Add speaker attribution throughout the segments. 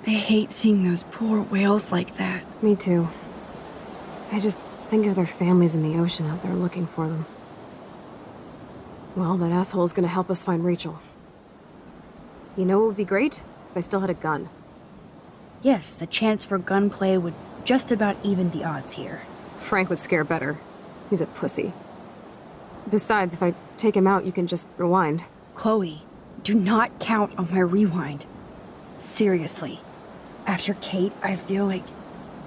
Speaker 1: I hate seeing those poor whales like that.
Speaker 2: Me too. I just think of their families in the ocean out there looking for them. Well, that asshole is gonna help us find Rachel. You know what would be great? If I still had a gun.
Speaker 1: Yes, the chance for gunplay would just about even the odds here.
Speaker 2: Frank would scare better. He's a pussy. Besides, if I take him out, you can just rewind.
Speaker 1: Chloe, do not count on my rewind. Seriously. After Kate, I feel like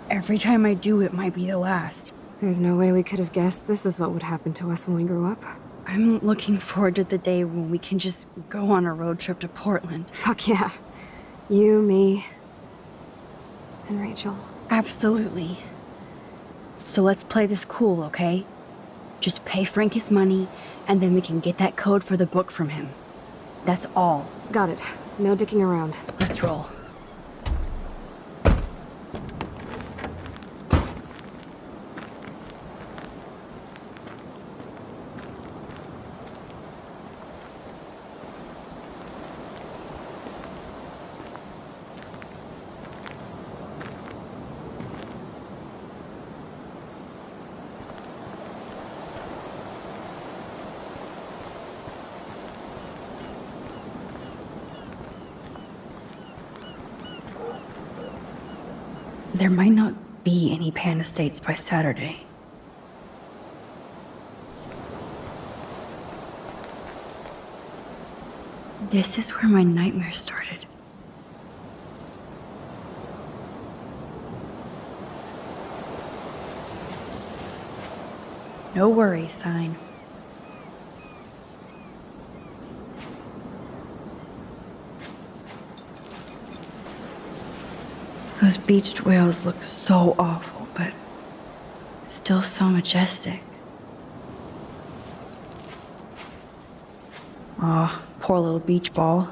Speaker 1: every time I do it might be the last.
Speaker 2: There's no way we could have guessed this is what would happen to us when we grew up.
Speaker 1: I'm looking forward to the day when we can just go on a road trip to Portland.
Speaker 2: Fuck yeah. You, me, and Rachel.
Speaker 1: Absolutely. So let's play this cool, okay? Just pay Frank his money, and then we can get that code for the book from him. That's all.
Speaker 2: Got it. No dicking around.
Speaker 1: Let's roll. There might not be any Pan Estates by Saturday. This is where my nightmare started. No worries sign. Those beached whales look so awful, but still so majestic. Aw, poor little beach ball.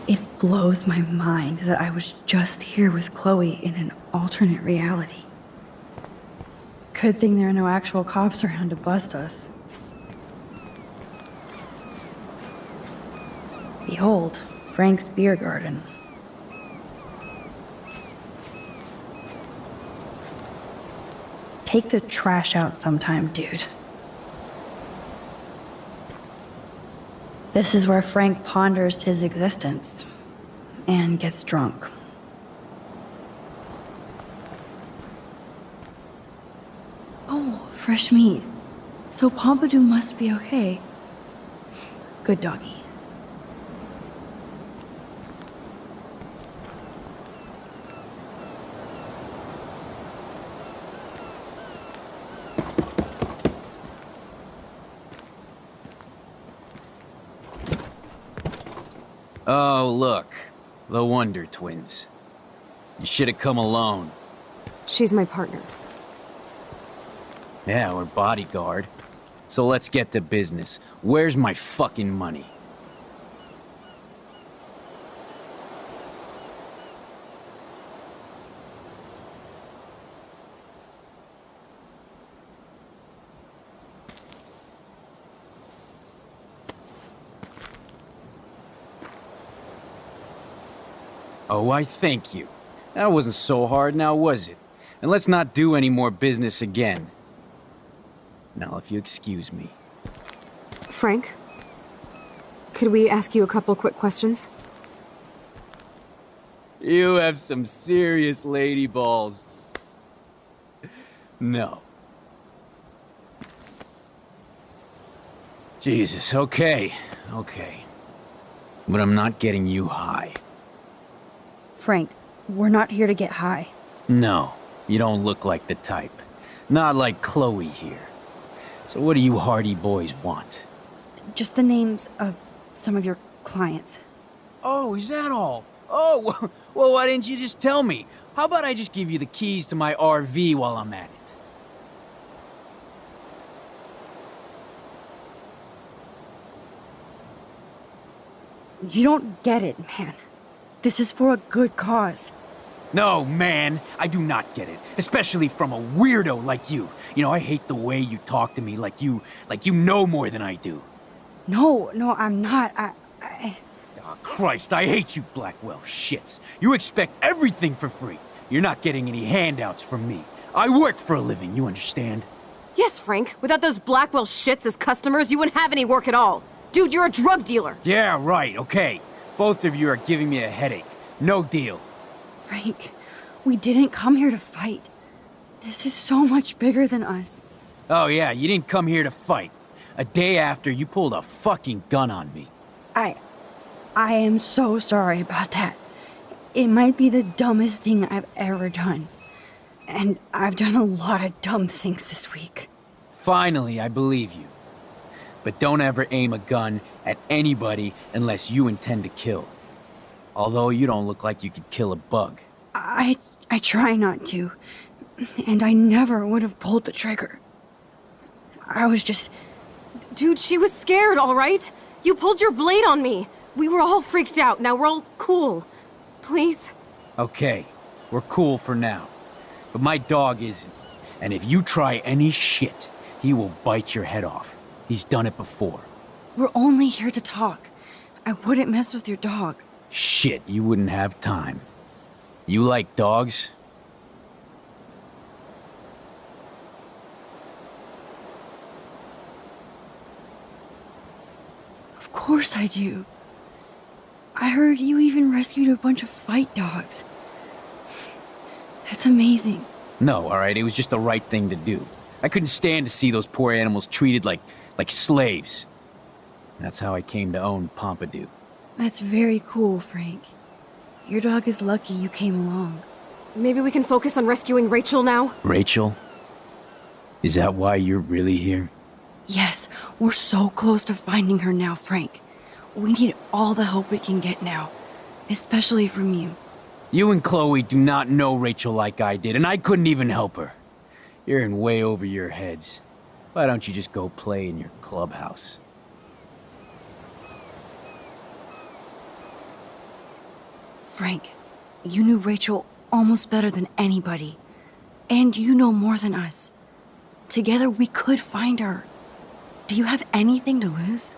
Speaker 1: It blows my mind that I was just here with Chloe in an alternate reality. Good thing there are no actual cops around to bust us. Behold, Frank's beer garden. Take the trash out sometime, dude. This is where Frank ponders his existence and gets drunk. Oh, fresh meat. So Pompidou must be okay. Good doggy.
Speaker 3: Oh, look. The Wonder Twins. You should have come alone.
Speaker 2: She's my partner.
Speaker 3: Yeah, we're bodyguard. So let's get to business. Where's my fucking money? Oh, I thank you. That wasn't so hard now, was it? And let's not do any more business again. Now, if you excuse me.
Speaker 2: Frank? Could we ask you a couple quick questions?
Speaker 3: You have some serious lady balls. No. Jesus, okay. But I'm not getting you high.
Speaker 1: Frank, we're not here to get high.
Speaker 3: No, you don't look like the type. Not like Chloe here. So what do you hardy boys want?
Speaker 1: Just the names of some of your clients.
Speaker 3: Oh, is that all? Oh, well, why didn't you just tell me? How about I just give you the keys to my RV while I'm at it?
Speaker 1: You don't get it, man. This is for a good cause.
Speaker 3: No, man, I do not get it. Especially from a weirdo like you. You know, I hate the way you talk to me like you know more than I do.
Speaker 1: No, I'm not.
Speaker 3: Oh, Christ, I hate you, Blackwell shits. You expect everything for free. You're not getting any handouts from me. I work for a living, you understand?
Speaker 2: Yes, Frank. Without those Blackwell shits as customers, you wouldn't have any work at all. Dude, you're a drug dealer.
Speaker 3: Yeah, right, okay. Both of you are giving me a headache. No deal.
Speaker 1: Frank, we didn't come here to fight. This is so much bigger than us.
Speaker 3: Oh yeah, you didn't come here to fight. A day after, you pulled a fucking gun on me.
Speaker 1: I am so sorry about that. It might be the dumbest thing I've ever done. And I've done a lot of dumb things this week.
Speaker 3: Finally, I believe you. But don't ever aim a gun at anybody unless you intend to kill. Although you don't look like you could kill a bug.
Speaker 1: I try not to. And I never would have pulled the trigger. I was just...
Speaker 2: Dude, she was scared, all right? You pulled your blade on me. We were all freaked out. Now we're all cool. Please?
Speaker 3: Okay, we're cool for now. But my dog isn't. And if you try any shit, he will bite your head off. He's done it before.
Speaker 1: We're only here to talk. I wouldn't mess with your dog.
Speaker 3: Shit, you wouldn't have time. You like dogs?
Speaker 1: Of course I do. I heard you even rescued a bunch of fight dogs. That's amazing.
Speaker 3: No, alright, it was just the right thing to do. I couldn't stand to see those poor animals treated like slaves. That's how I came to own Pompidou.
Speaker 1: That's very cool, Frank. Your dog is lucky you came along.
Speaker 2: Maybe we can focus on rescuing Rachel now?
Speaker 3: Rachel? Is that why you're really here?
Speaker 1: Yes, we're so close to finding her now, Frank. We need all the help we can get now, especially from you.
Speaker 3: You and Chloe do not know Rachel like I did, and I couldn't even help her. You're in way over your heads. Why don't you just go play in your clubhouse?
Speaker 1: Frank, you knew Rachel almost better than anybody. And you know more than us. Together we could find her. Do you have anything to lose?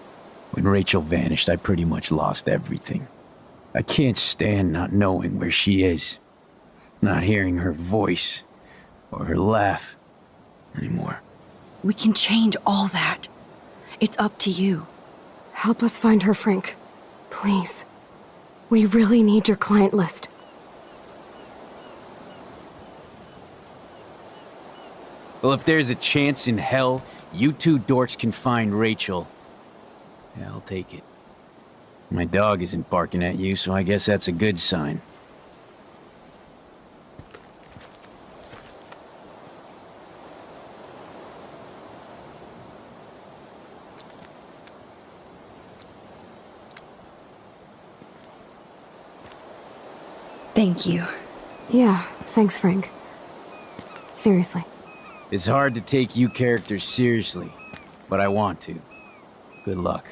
Speaker 3: When Rachel vanished, I pretty much lost everything. I can't stand not knowing where she is. Not hearing her voice or her laugh anymore.
Speaker 1: We can change all that. It's up to you.
Speaker 2: Help us find her, Frank. Please. We really need your client list.
Speaker 3: Well, if there's a chance in hell, you two dorks can find Rachel. Yeah, I'll take it. My dog isn't barking at you, so I guess that's a good sign.
Speaker 1: Thank you.
Speaker 2: Yeah, thanks, Frank. Seriously.
Speaker 3: It's hard to take you characters seriously, but I want to. Good luck.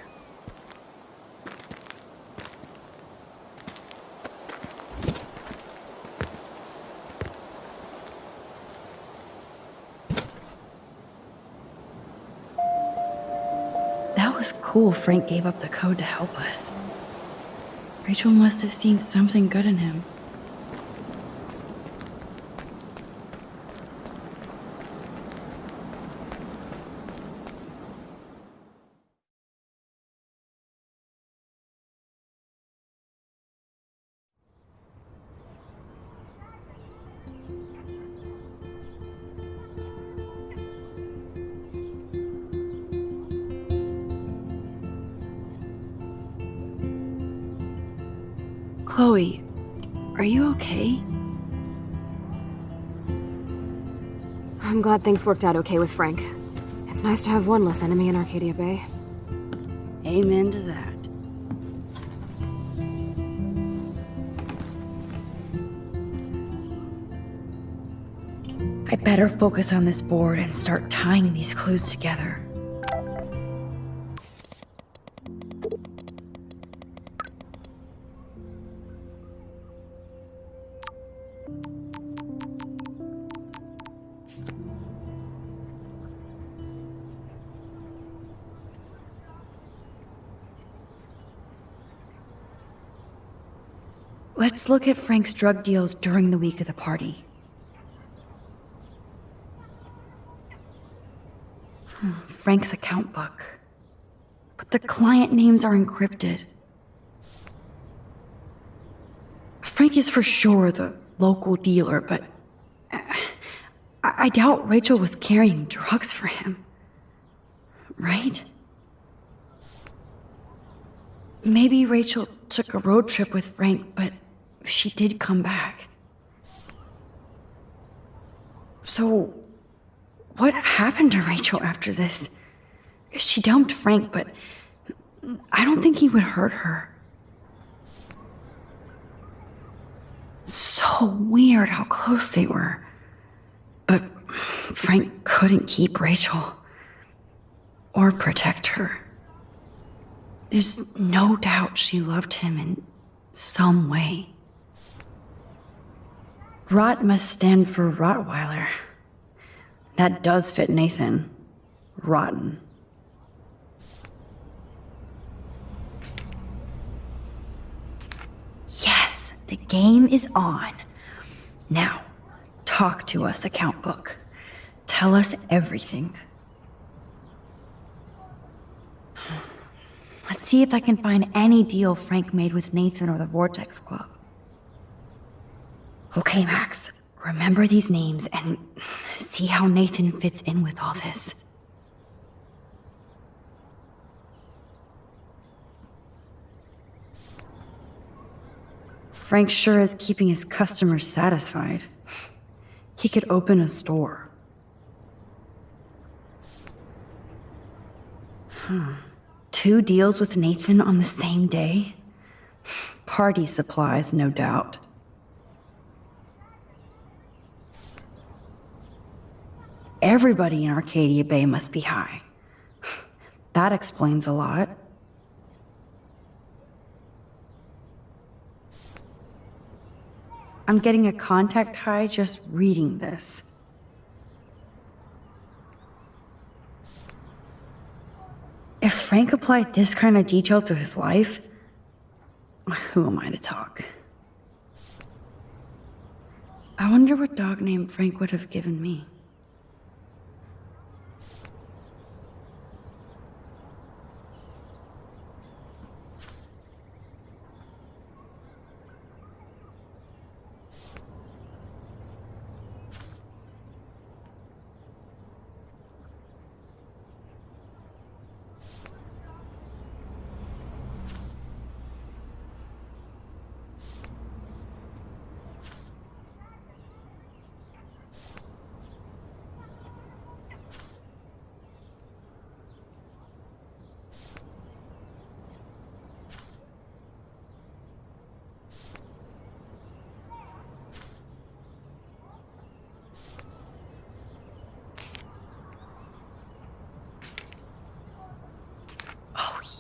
Speaker 1: That was cool Frank gave up the code to help us. Rachel must have seen something good in him. Chloe, are you okay?
Speaker 2: I'm glad things worked out okay with Frank. It's nice to have one less enemy in Arcadia Bay.
Speaker 1: Amen to that. I better focus on this board and start tying these clues together. Let's look at Frank's drug deals during the week of the party. Frank's account book. But the client names are encrypted. Frank is for sure the local dealer, but I doubt Rachel was carrying drugs for him. Right? Maybe Rachel took a road trip with Frank, but she did come back. So, what happened to Rachel after this? She dumped Frank, but I don't think he would hurt her. So weird how close they were. But Frank couldn't keep Rachel or protect her. There's no doubt she loved him in some way. Rot must stand for Rottweiler. That does fit Nathan. Rotten. Yes, the game is on. Now, talk to us, account book. Tell us everything. Let's see if I can find any deal Frank made with Nathan or the Vortex Club. Okay, Max, remember these names and see how Nathan fits in with all this. Frank sure is keeping his customers satisfied. He could open a store. 2 deals with Nathan on the same day? Party supplies, no doubt. Everybody in Arcadia Bay must be high. That explains a lot. I'm getting a contact high just reading this. If Frank applied this kind of detail to his life, who am I to talk? I wonder what dog name Frank would have given me.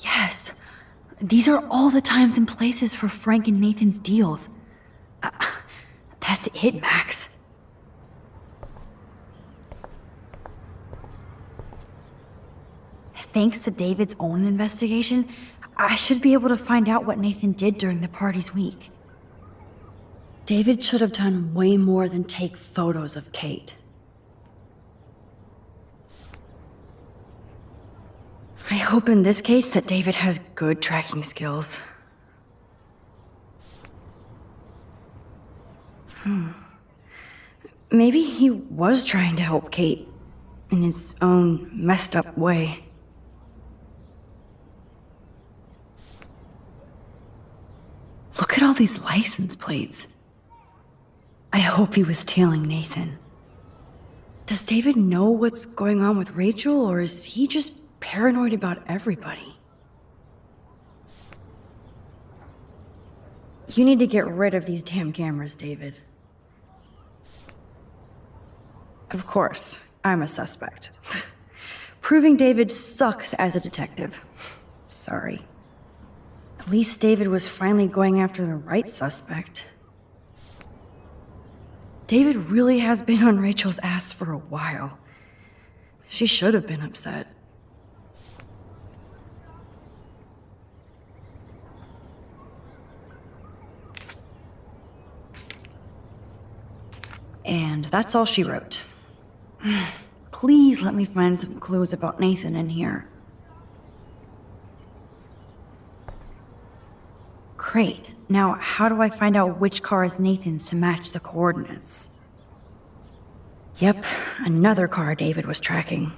Speaker 1: Yes. These are all the times and places for Frank and Nathan's deals. That's it, Max. Thanks to David's own investigation, I should be able to find out what Nathan did during the party's week. David should have done way more than take photos of Kate. I hope in this case that David has good tracking skills. Maybe he was trying to help Kate in his own messed up way. Look at all these license plates. I hope he was tailing Nathan. Does David know what's going on with Rachel, or is he just paranoid about everybody? You need to get rid of these damn cameras, David. Of course, I'm a suspect. Proving David sucks as a detective. Sorry. At least David was finally going after the right suspect. David really has been on Rachel's ass for a while. She should have been upset. And that's all she wrote. Please let me find some clues about Nathan in here. Great. Now, how do I find out which car is Nathan's to match the coordinates? Yep, another car David was tracking.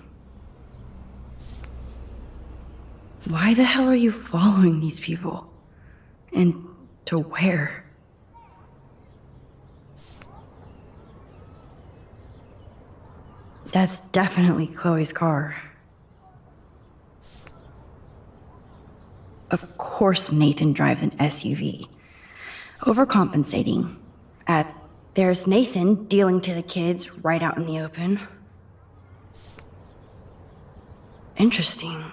Speaker 1: Why the hell are you following these people? And to where? That's definitely Chloe's car. Of course Nathan drives an SUV. Overcompensating. There's Nathan dealing to the kids right out in the open. Interesting.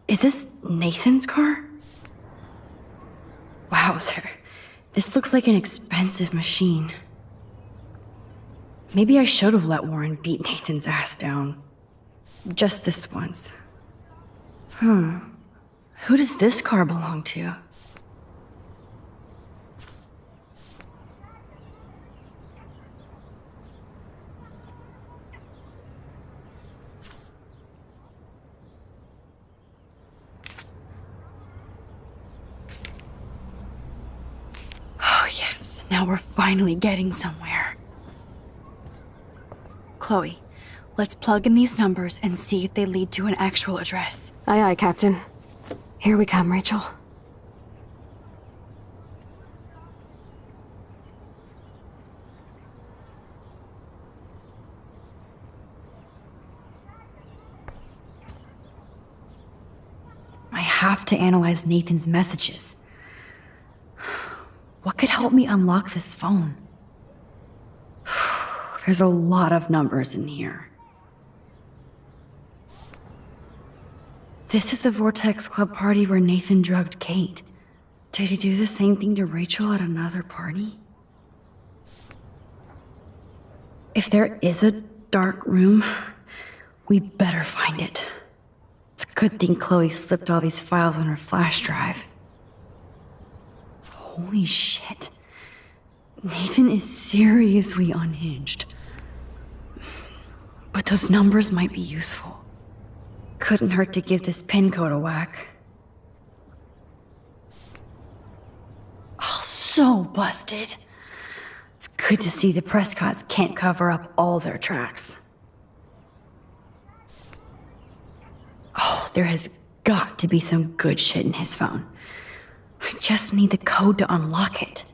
Speaker 1: Is this Nathan's car? Wowzer. This looks like an expensive machine. Maybe I should have let Warren beat Nathan's ass down. Just this once. Who does this car belong to? Oh yes, now we're finally getting somewhere. Chloe, let's plug in these numbers and see if they lead to an actual address.
Speaker 2: Aye, aye, Captain. Here we come, Rachel.
Speaker 1: I have to analyze Nathan's messages. What could help me unlock this phone? There's a lot of numbers in here. This is the Vortex Club party where Nathan drugged Kate. Did he do the same thing to Rachel at another party? If there is a dark room, we better find it. It's a good thing Chloe slipped all these files on her flash drive. Holy shit. Nathan is seriously unhinged. But those numbers might be useful. Couldn't hurt to give this pin code a whack. Oh, so busted. It's good to see the Prescotts can't cover up all their tracks. Oh, there has got to be some good shit in his phone. I just need the code to unlock it.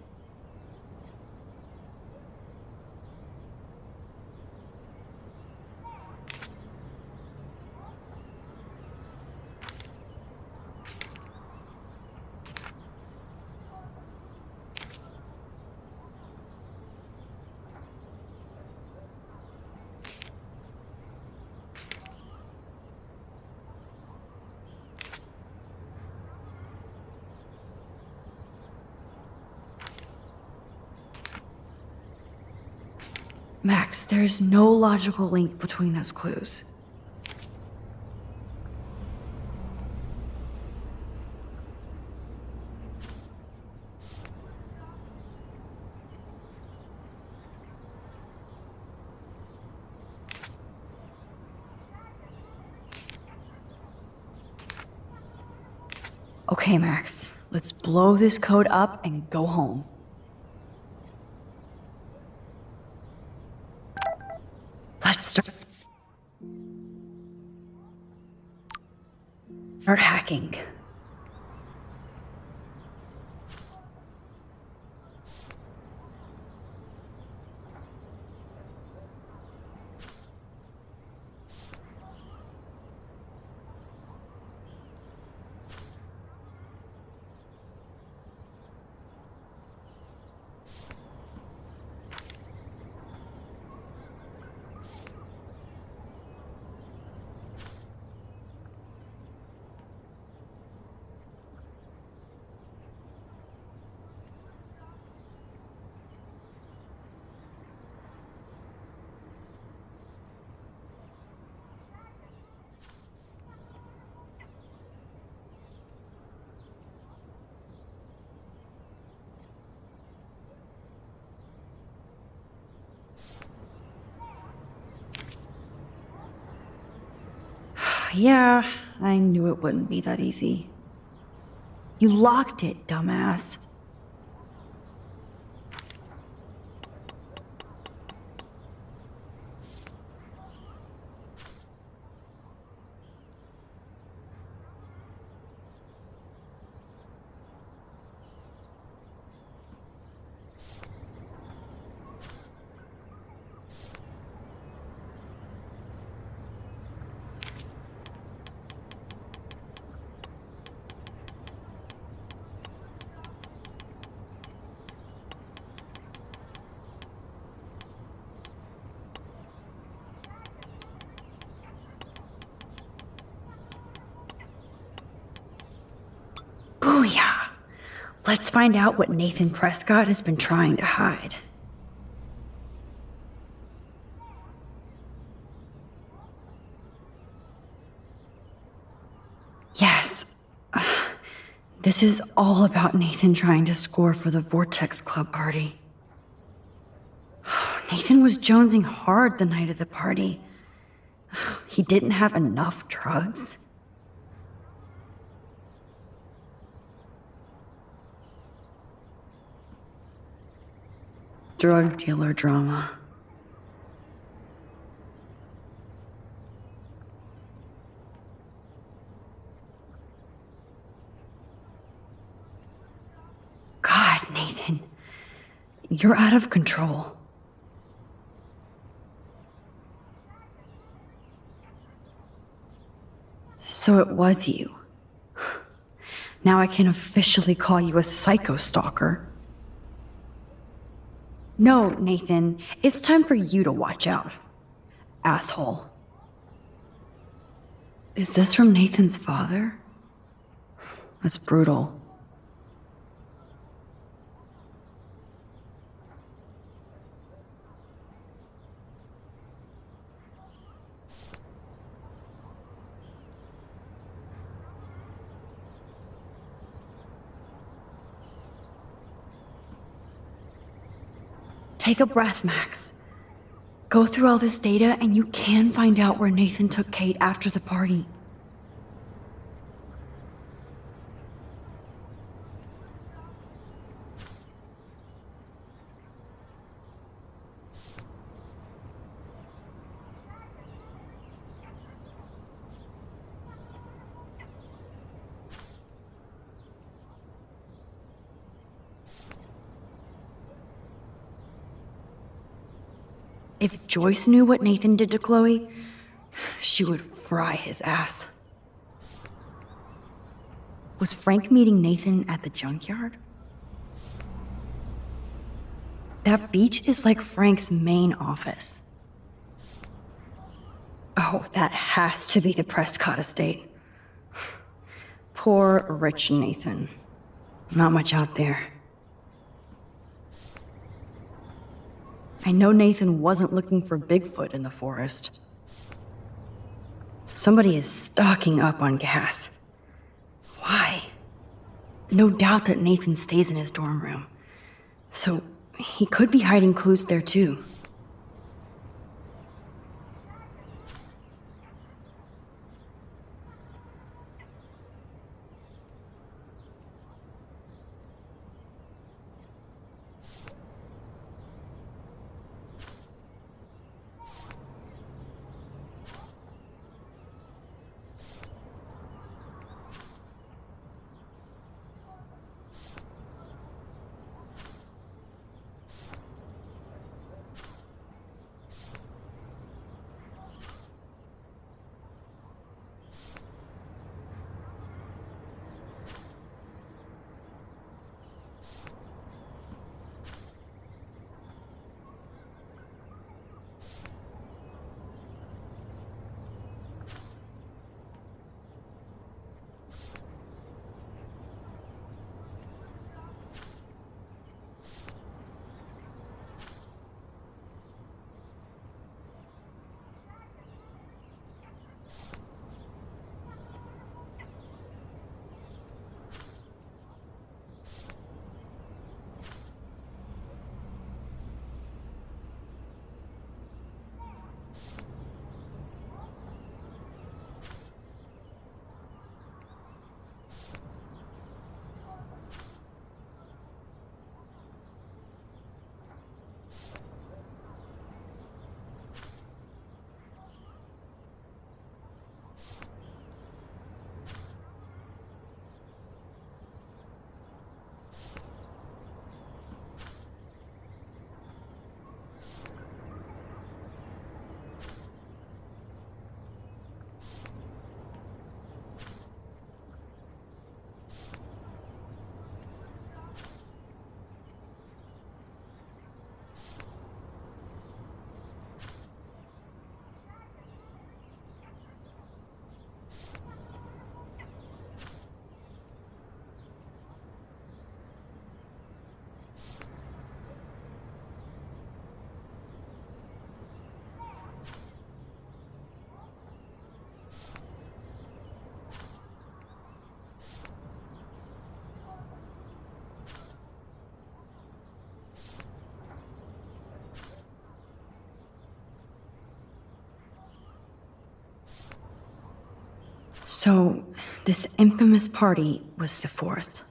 Speaker 1: Max, there's no logical link between those clues. Okay, Max, let's blow this code up and go home. Let's start hacking. Yeah, I knew it wouldn't be that easy. You locked it, dumbass. Booyah! Let's find out what Nathan Prescott has been trying to hide. Yes. This is all about Nathan trying to score for the Vortex Club party. Nathan was jonesing hard the night of the party. He didn't have enough drugs. Drug dealer drama. God, Nathan. You're out of control. So it was you. Now I can officially call you a psycho stalker. No, Nathan, it's time for you to watch out. Asshole. Is this from Nathan's father? That's brutal. Take a breath, Max. Go through all this data and you can find out where Nathan took Kate after the party. If Joyce knew what Nathan did to Chloe, she would fry his ass. Was Frank meeting Nathan at the junkyard? That beach is like Frank's main office. Oh, that has to be the Prescott estate. Poor rich Nathan. Not much out there. I know Nathan wasn't looking for Bigfoot in the forest. Somebody is stocking up on gas. Why? No doubt that Nathan stays in his dorm room. So he could be hiding clues there too. So, this infamous party was the 4th.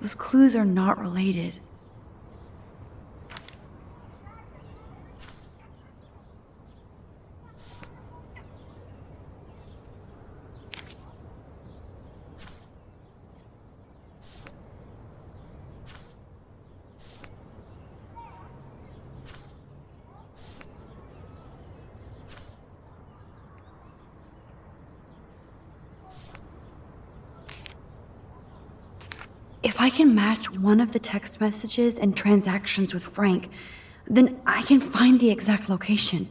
Speaker 1: Those clues are not related. If I can match one of the text messages and transactions with Frank, then I can find the exact location.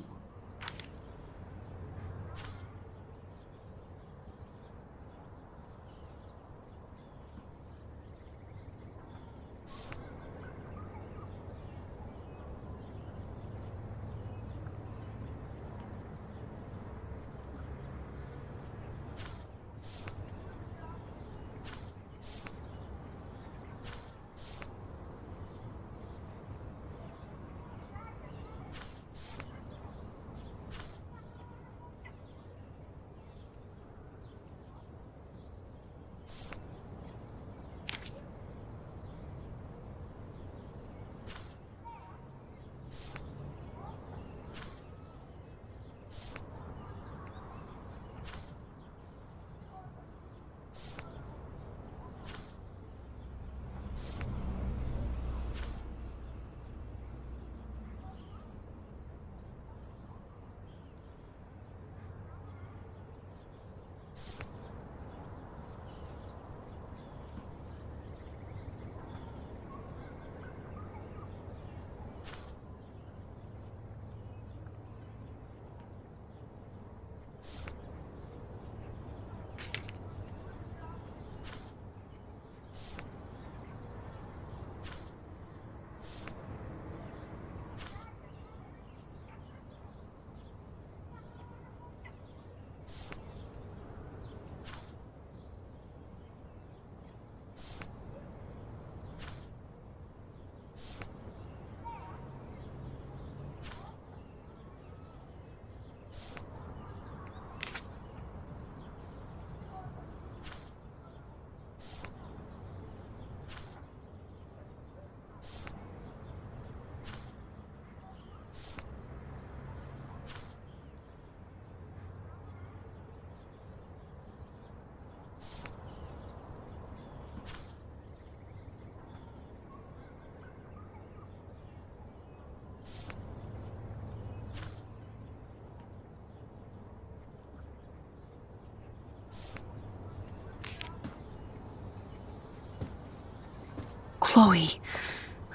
Speaker 1: Chloe,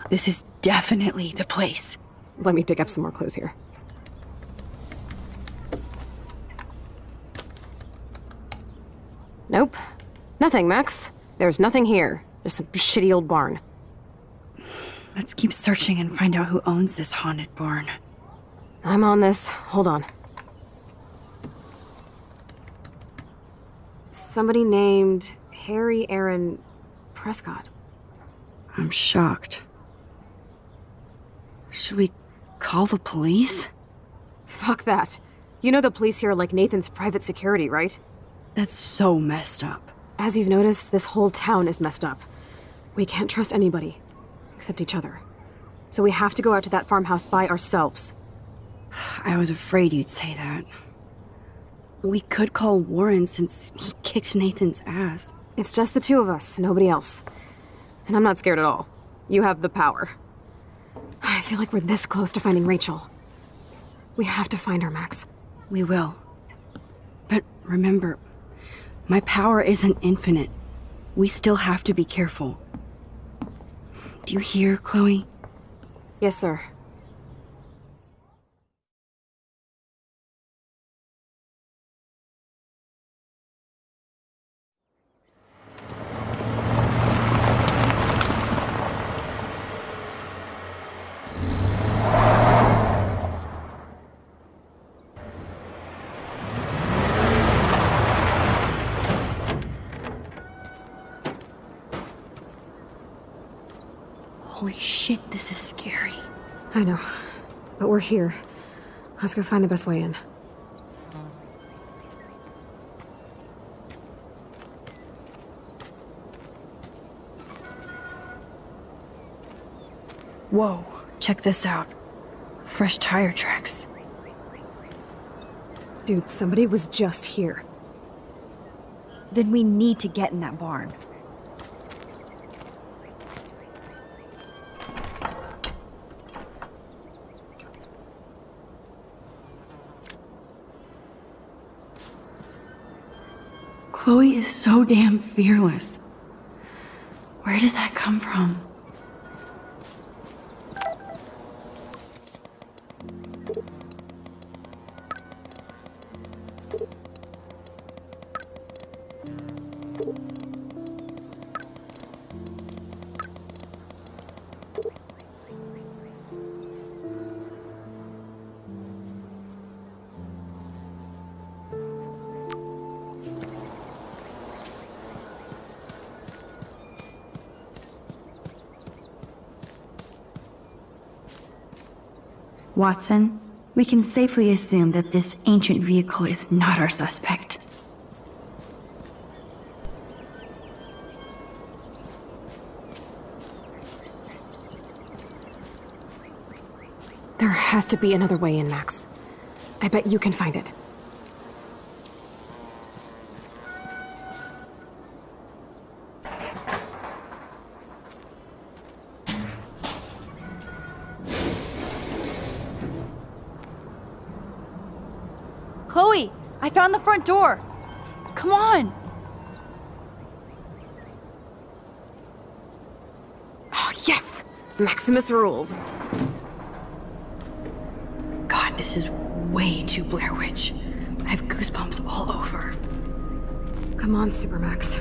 Speaker 1: this is definitely the place.
Speaker 2: Let me dig up some more clues here. Nope. Nothing, Max. There's nothing here. Just some shitty old barn.
Speaker 1: Let's keep searching and find out who owns this haunted barn.
Speaker 2: I'm on this. Hold on. Somebody named Harry Aaron Prescott.
Speaker 1: I'm shocked. Should we call the police?
Speaker 2: Fuck that. You know the police here are like Nathan's private security, right?
Speaker 1: That's so messed up.
Speaker 2: As you've noticed, this whole town is messed up. We can't trust anybody, except each other. So we have to go out to that farmhouse by ourselves.
Speaker 1: I was afraid you'd say that. We could call Warren since he kicked Nathan's ass.
Speaker 2: It's just the two of us, nobody else. And I'm not scared at all. You have the power. I feel like we're this close to finding Rachel. We have to find her, Max.
Speaker 1: We will. But remember, my power isn't infinite. We still have to be careful. Do you hear, Chloe?
Speaker 2: Yes, sir.
Speaker 1: Holy shit, this is scary.
Speaker 2: I know. But we're here. Let's go find the best way in.
Speaker 1: Whoa, check this out. Fresh tire tracks.
Speaker 2: Dude, somebody was just here.
Speaker 1: Then we need to get in that barn. Chloe is so damn fearless. Where does that come from? Watson, we can safely assume that this ancient vehicle is not our suspect.
Speaker 2: There has to be another way in, Max. I bet you can find it.
Speaker 1: Chloe, I found the front door. Come on.
Speaker 2: Oh, yes! Maximus rules.
Speaker 1: God, this is way too Blair Witch. I have goosebumps all over.
Speaker 2: Come on, Supermax.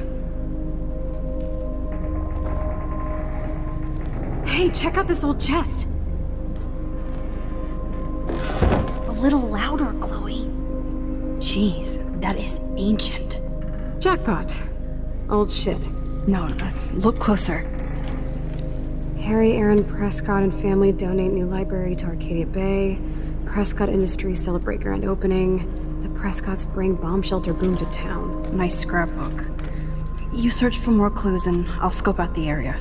Speaker 2: Hey, check out this old chest.
Speaker 1: A little louder, Chloe. Jeez, that is ancient.
Speaker 2: Jackpot. Old shit.
Speaker 1: No, look closer.
Speaker 2: Harry Aaron Prescott and family donate new library to Arcadia Bay. Prescott Industries celebrate grand opening. The Prescotts bring bomb shelter boom to town.
Speaker 1: Nice scrapbook. You search for more clues and I'll scope out the area.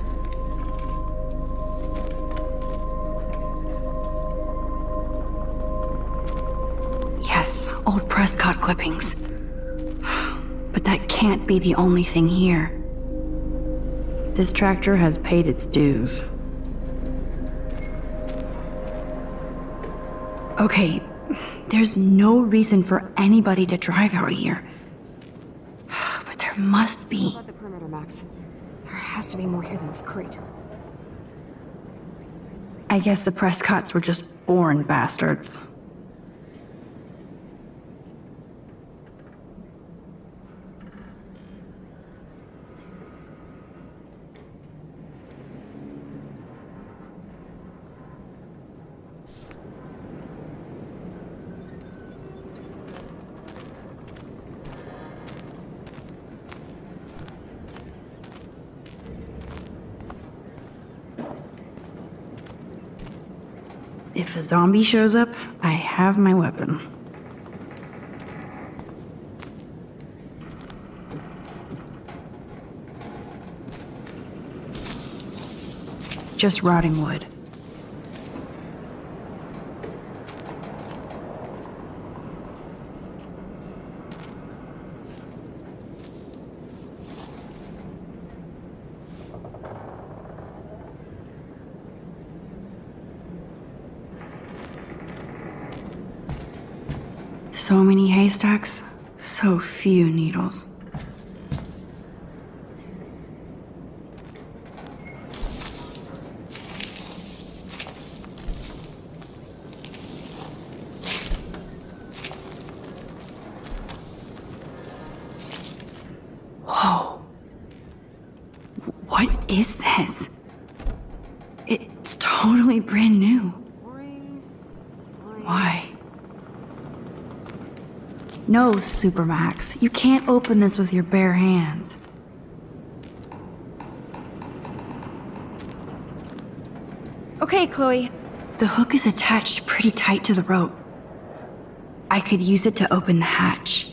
Speaker 1: Yes, old Prescott clippings. But that can't be the only thing here. This tractor has paid its dues. Okay, there's no reason for anybody to drive out here. But there must be.
Speaker 2: About the perimeter, Max. There has to be more here than this crate.
Speaker 1: I guess the Prescotts were just born bastards. If a zombie shows up, I have my weapon. just rotting wood. So many haystacks, so few needles. Whoa. What is this? It's totally brand new. Why? No, Supermax. You can't open this with your bare hands. Okay, Chloe. The hook is attached pretty tight to the rope. I could use it to open the hatch.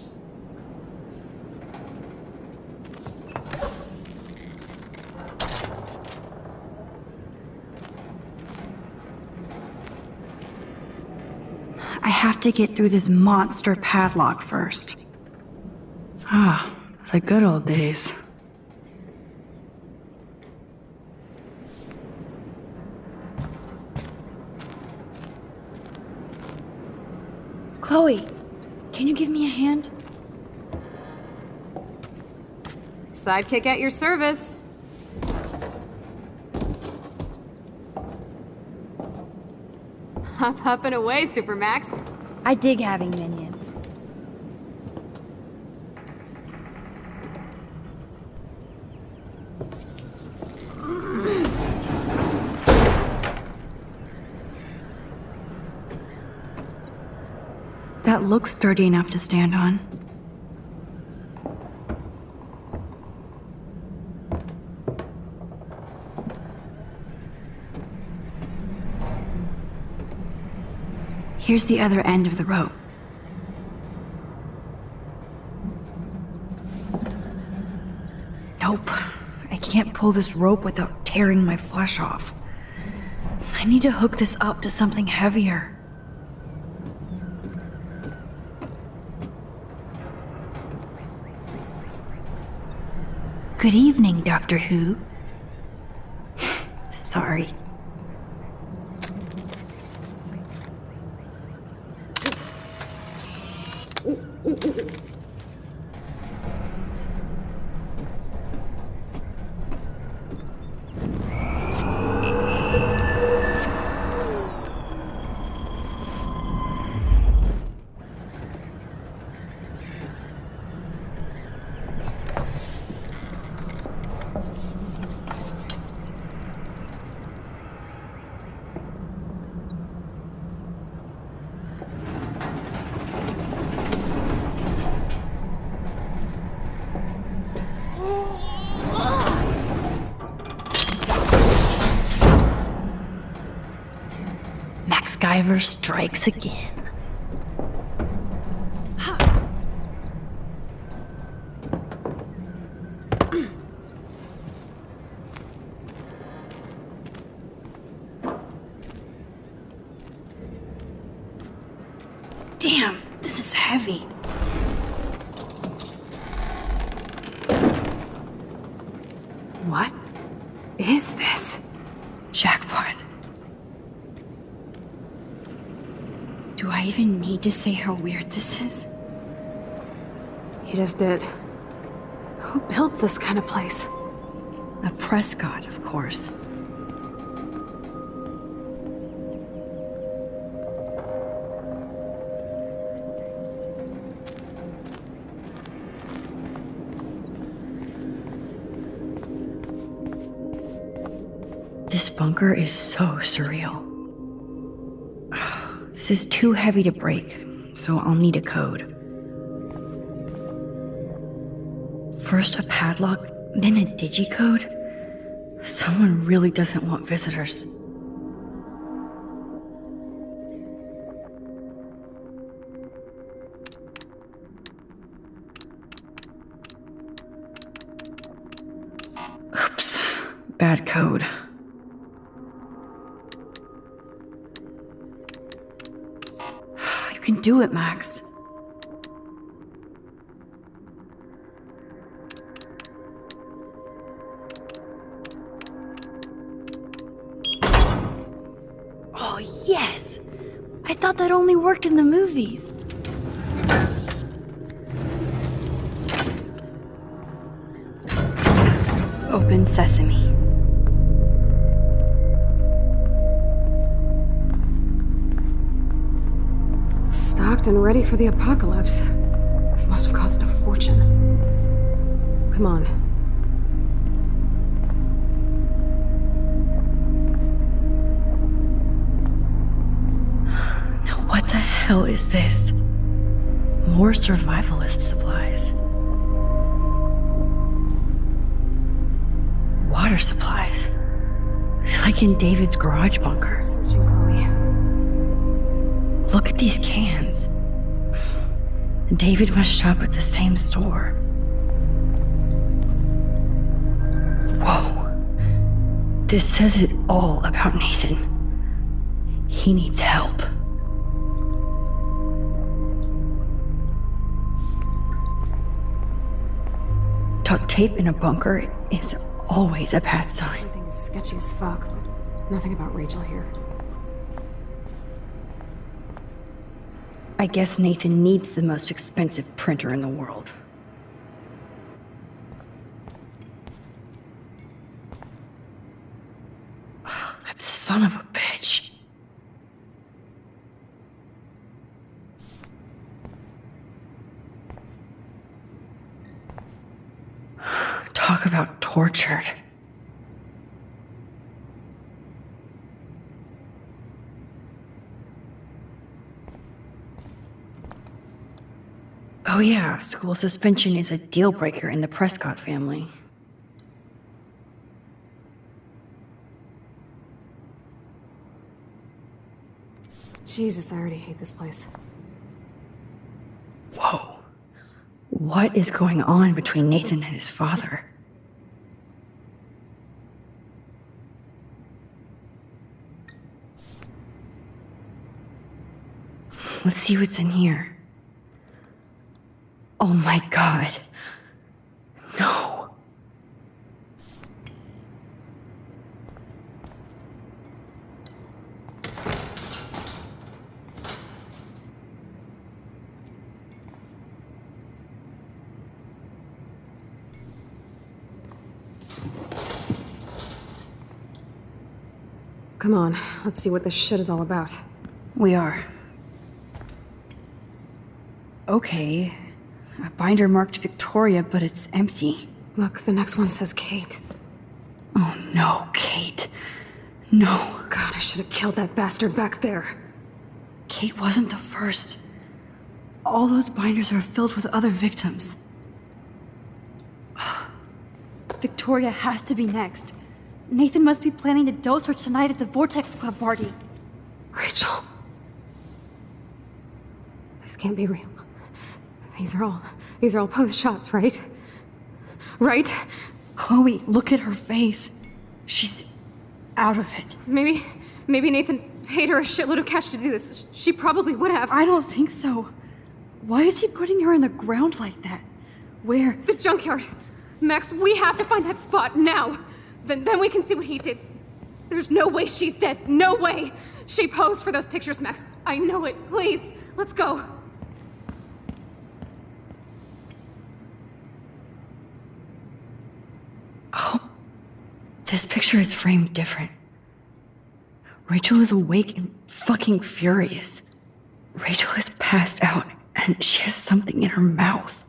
Speaker 1: I have to get through this monster padlock first. Ah, the good old days. Chloe, can you give me a hand?
Speaker 2: Sidekick at your service. Hop, up and away, Supermax.
Speaker 1: I dig having minions. That looks sturdy enough to stand on. Here's the other end of the rope. Nope. I can't pull this rope without tearing my flesh off. I need to hook this up to something heavier. Good evening, Doctor Who. Sorry. MacGyver strikes again. Damn, this is heavy.
Speaker 2: What is this?
Speaker 1: Jackpot. Do I even need to say how weird this is?
Speaker 2: You just did. Who built this kind of place?
Speaker 1: A Prescott, of course. This bunker is so surreal. This is too heavy to break, so I'll need a code. First a padlock, then a digicode? Someone really doesn't want visitors. Oops, bad code. can do it, Max. Oh, yes! I thought that only worked in the movies. Open sesame.
Speaker 2: Stocked and ready for the apocalypse. This must have cost a fortune. Come on.
Speaker 1: Now what the hell is this? More survivalist supplies. Water supplies. It's like in David's garage bunker.
Speaker 2: Searching, Chloe.
Speaker 1: Look at these cans. David must shop at the same store. Whoa. This says it all about Nathan. He needs help. Duct tape in a bunker is always a bad sign.
Speaker 2: Everything is sketchy as fuck, but nothing about Rachel here.
Speaker 1: I guess Nathan needs the most expensive printer in the world. That son of a bitch. Talk about tortured. Oh yeah, school suspension is a deal breaker in the Prescott family.
Speaker 2: Jesus, I already hate this place.
Speaker 1: Whoa. What is going on between Nathan and his father? Let's see what's in here. Oh my God. No.
Speaker 2: Come on, let's see what this shit is all about.
Speaker 1: We are. Okay. A binder marked Victoria, but it's empty.
Speaker 2: Look, the next one says Kate.
Speaker 1: Oh no, Kate. No.
Speaker 2: God, I should have killed that bastard back there.
Speaker 1: Kate wasn't the first. All those binders are filled with other victims. Victoria has to be next. Nathan must be planning to dose her tonight at the Vortex Club party.
Speaker 2: Rachel. This can't be real. These are all post shots, right? Right?
Speaker 1: Chloe, look at her face. She's out of it.
Speaker 2: Maybe Nathan paid her a shitload of cash to do this. She probably would have.
Speaker 1: I don't think so. Why is he putting her in the ground like that? Where?
Speaker 2: The junkyard. Max, we have to find that spot now. Then we can see what he did. There's no way she's dead. No way. She posed for those pictures, Max. I know it. Please, let's go.
Speaker 1: Oh, this picture is framed different. Rachel is awake and fucking furious. Rachel is passed out and she has something in her mouth.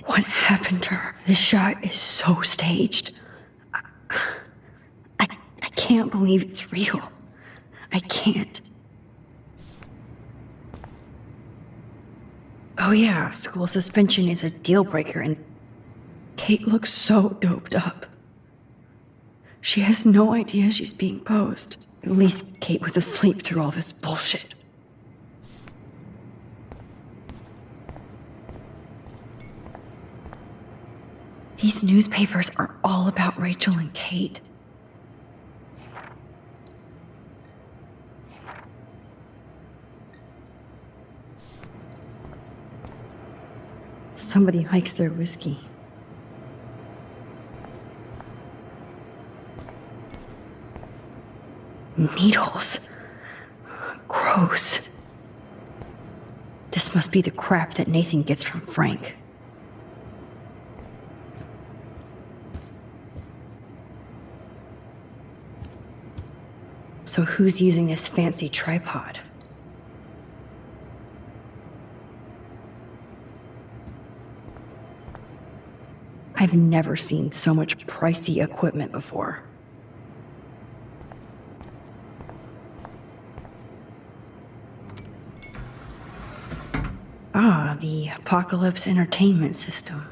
Speaker 1: What happened to her? This shot is so staged. I can't believe it's real. I can't. Oh yeah, school suspension is a deal breaker and Kate looks so doped up. She has no idea she's being posed. At least Kate was asleep through all this bullshit. These newspapers are all about Rachel and Kate. somebody hikes their whiskey. Needles. Gross. This must be the crap that Nathan gets from Frank. So who's using this fancy tripod? I've never seen so much pricey equipment before. Ah, the Apocalypse Entertainment System.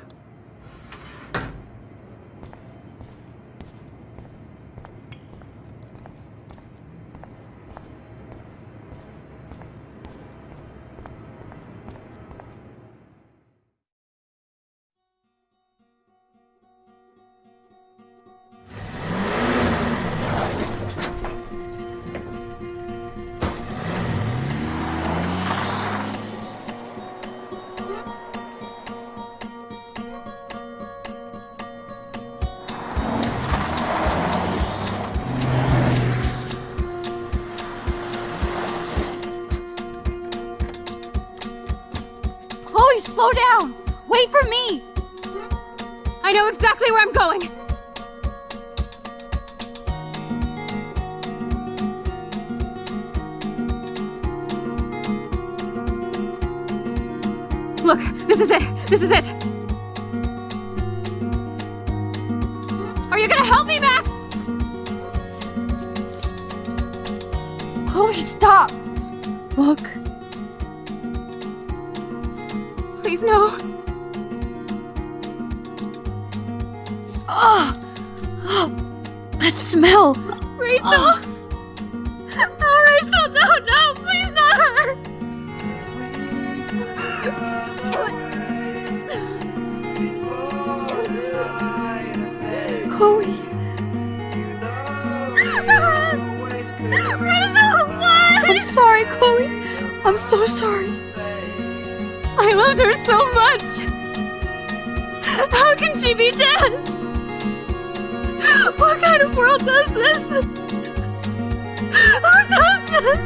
Speaker 2: Chloe, slow down! Wait for me! I know exactly where I'm going! Look, this is it! This is it! Are you gonna help me, Max? Chloe, stop! Look. Please, no.
Speaker 1: That smell!
Speaker 2: Rachel! Oh, Rachel, no, please not her!
Speaker 1: Chloe!
Speaker 2: Rachel, what?
Speaker 1: I'm sorry, Chloe. I'm so sorry.
Speaker 2: I loved her so much! How can she be dead? What kind of world does this? Who does this?